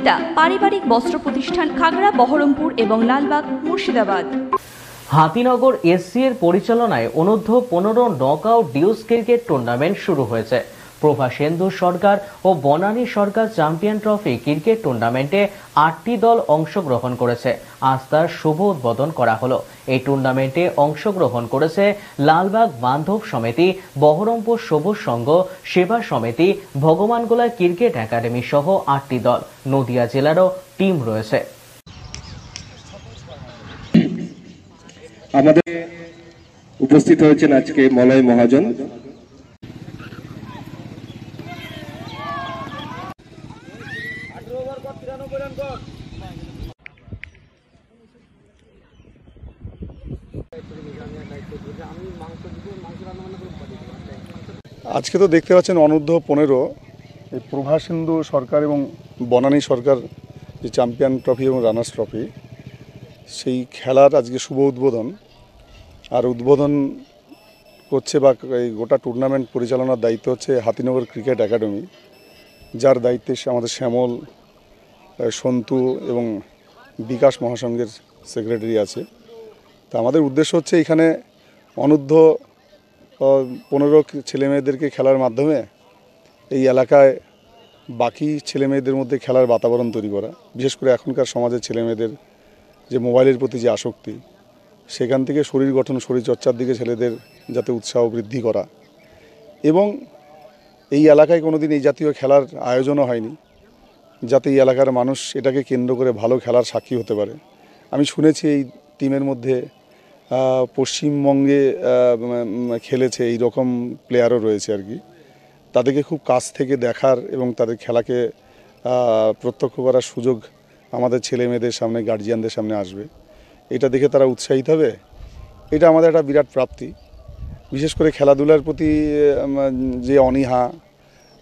সুনিতা পারিবারিক বস্ত্র প্রতিষ্ঠান, খাগড়া, বহরমপুর এবং লালবাগ, মুর্শিদাবাদ। হাতিনগর এসসি এর পরিচালনায় অনূর্ধ্ব 15 নকআউট ডিউস ক্রিকেট টুর্নামেন্ট শুরু হয়েছে। প্রভাসেন্দু সরকার ও বনানী সরকার চ্যাম্পিয়ন ট্রফি ক্রিকেট টুর্নামেন্টে 8টি দল অংশগ্রহণ করেছে। আজ তার শুভ উদ্বোধন করা হলো। এই টুর্নামেন্টে অংশগ্রহণ করেছে লালবাগ বান্ধব সমিতি, বহরমপুর সবুজ সংঘ, সেবা সমিতি, ভগবানগোলা ক্রিকেট একাডেমি সহ 8টি দল। নদিয়া জেলারও টিম রয়েছে। আমাদের উপস্থিত হয়েছেন আজকে মলয় মহাজন। আজকে তো দেখতে পাচ্ছেন অনূর্ধ্ব 15 এই প্রভাসেন্দু সরকার এবং বনানী সরকার যে চ্যাম্পিয়ন ট্রফি এবং রানার্স ট্রফি, সেই খেলার আজকে শুভ উদ্বোধন। আর উদ্বোধন করছে বা এই গোটা টুর্নামেন্ট পরিচালনার দায়িত্ব হচ্ছে হাতিনগর ক্রিকেট একাডেমি, যার দায়িত্বে আমাদের শ্যামল, সন্তু এবং বিকাশ মহাসংঘের সেক্রেটারি আছে। তা আমাদের উদ্দেশ্য হচ্ছে এখানে অনূর্ধ্ব 15 ছেলেমেয়েদেরকে খেলার মাধ্যমে এই এলাকায় বাকি ছেলেমেয়েদের মধ্যে খেলার বাতাবরণ তৈরি করা। বিশেষ করে এখনকার সমাজের ছেলেমেয়েদের যে মোবাইলের প্রতি যে আসক্তি, সেখান থেকে শরীর গঠন, শরীরচর্চার দিকে ছেলেদের যাতে উৎসাহ বৃদ্ধি করা। এবং এই এলাকায় কোনোদিন এই জাতীয় খেলার আয়োজনও হয়নি, যাতে এই এলাকার মানুষ এটাকে কেন্দ্র করে ভালো খেলার সাক্ষী হতে পারে। আমি শুনেছি এই টিমের মধ্যে পশ্চিমবঙ্গে খেলেছে এই রকম প্লেয়ারও রয়েছে আর কি। তাদেরকে খুব কাছ থেকে দেখার এবং তাদের খেলাকে প্রত্যক্ষ করার সুযোগ আমাদের ছেলে মেয়েদের সামনে, গার্জিয়ানদের সামনে আসবে। এটা দেখে তারা উৎসাহিত হবে। এটা আমাদের একটা বিরাট প্রাপ্তি। বিশেষ করে খেলাধুলার প্রতি যে অনীহা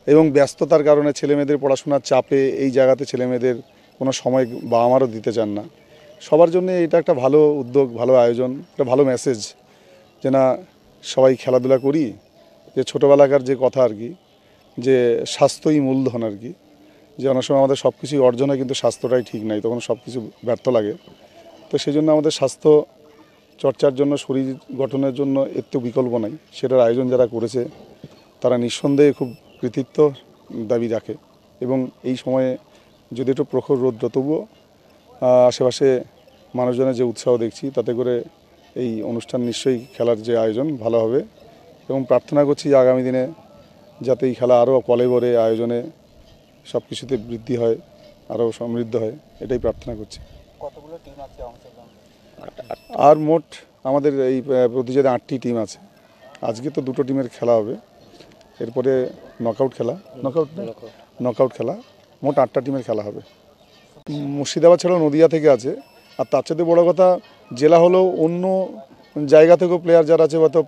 এবং ব্যস্ততার কারণে ছেলেমেয়েদের পড়াশোনার চাপে এই জায়গাতে ছেলেমেয়েদের কোনো সময় বাবা মারও দিতে চান না। সবার জন্য এটা একটা ভালো উদ্যোগ, ভালো আয়োজন, একটা ভালো মেসেজ যে না, সবাই খেলাধুলা করি। যে ছোটোবেলাকার যে কথা আর কি, যে স্বাস্থ্যই মূলধন আর কি, যে অনেক সময় আমাদের সব কিছুই অর্জন হয় কিন্তু স্বাস্থ্যটাই ঠিক নাই, তখন সব কিছু ব্যর্থ লাগে। তো সেই জন্য আমাদের স্বাস্থ্য চর্চার জন্য, শরীর গঠনের জন্য এর তো বিকল্প নাই। সেটার আয়োজন যারা করেছে তারা নিঃসন্দেহে খুব কৃতিত্ব দাবি রাখে। এবং এই সময়ে যদি একটু প্রখর রৌদ্র, তবুও আশেপাশে মানুষজনের যে উৎসাহ দেখছি, তাতে করে এই অনুষ্ঠান নিশ্চয়ই খেলার যে আয়োজন ভালো হবে। এবং প্রার্থনা করছি যে আগামী দিনে যাতে এই খেলা আরও কলেবরে আয়োজনে সব কিছুতে বৃদ্ধি হয়, আরও সমৃদ্ধ হয়, এটাই প্রার্থনা করছি। কতগুলো টিম আছে অংশগ্রহণ? আর মোট আমাদের এই প্রতিযোগিতায় 8টি টিম আছে। আজকে তো 2টো টিমের খেলা হবে, এরপরে নকআউট খেলা, নকআউট খেলা, মোট 8টা টিমের খেলা হবে। মুর্শিদাবাদ ছাড়াও নদিয়া থেকে আছে। আর তার সাথে বড়ো কথা, জেলা হলেও অন্য জায়গা থেকেও প্লেয়ার যারা আছে, হয়তো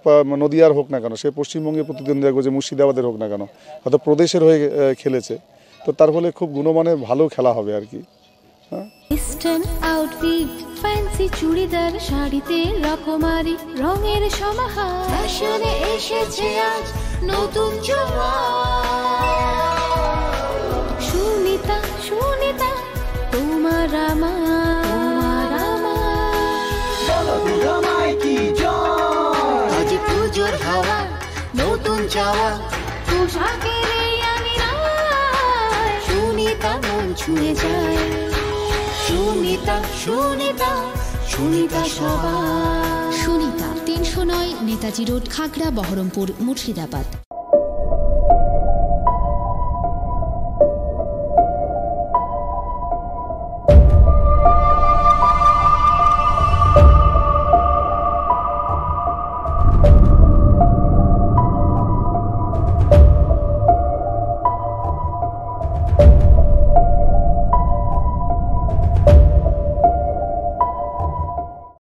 নদিয়ার হোক না কেন, সে পশ্চিমবঙ্গে প্রতিদ্বন্দ্বিতা করছে, মুর্শিদাবাদের হোক না কেন, হয়তো প্রদেশের হয়ে খেলেছে। তো তার ফলে খুব গুণমানের ভালো খেলা হবে আর কি। ইস্টার্ন আউটফিট, ফ্যান্সি চুড়িদার, শাড়িতে রকমারি রঙের সমাহার, ফ্যাশনে এসেছে আজ নতুন সুনিতা, সুনিতা তোমার আমার, আজ পুজোর হাওয়া, নতুন চাওয়া, পোশাকের সুনিতা মন ছুঁয়ে যায়। সুনিতা, সুনিতা, সুনিতা সবার। সুনিতা 309 নেতাজি রোড, খাগড়া, বহরমপুর, মুর্শিদাবাদ।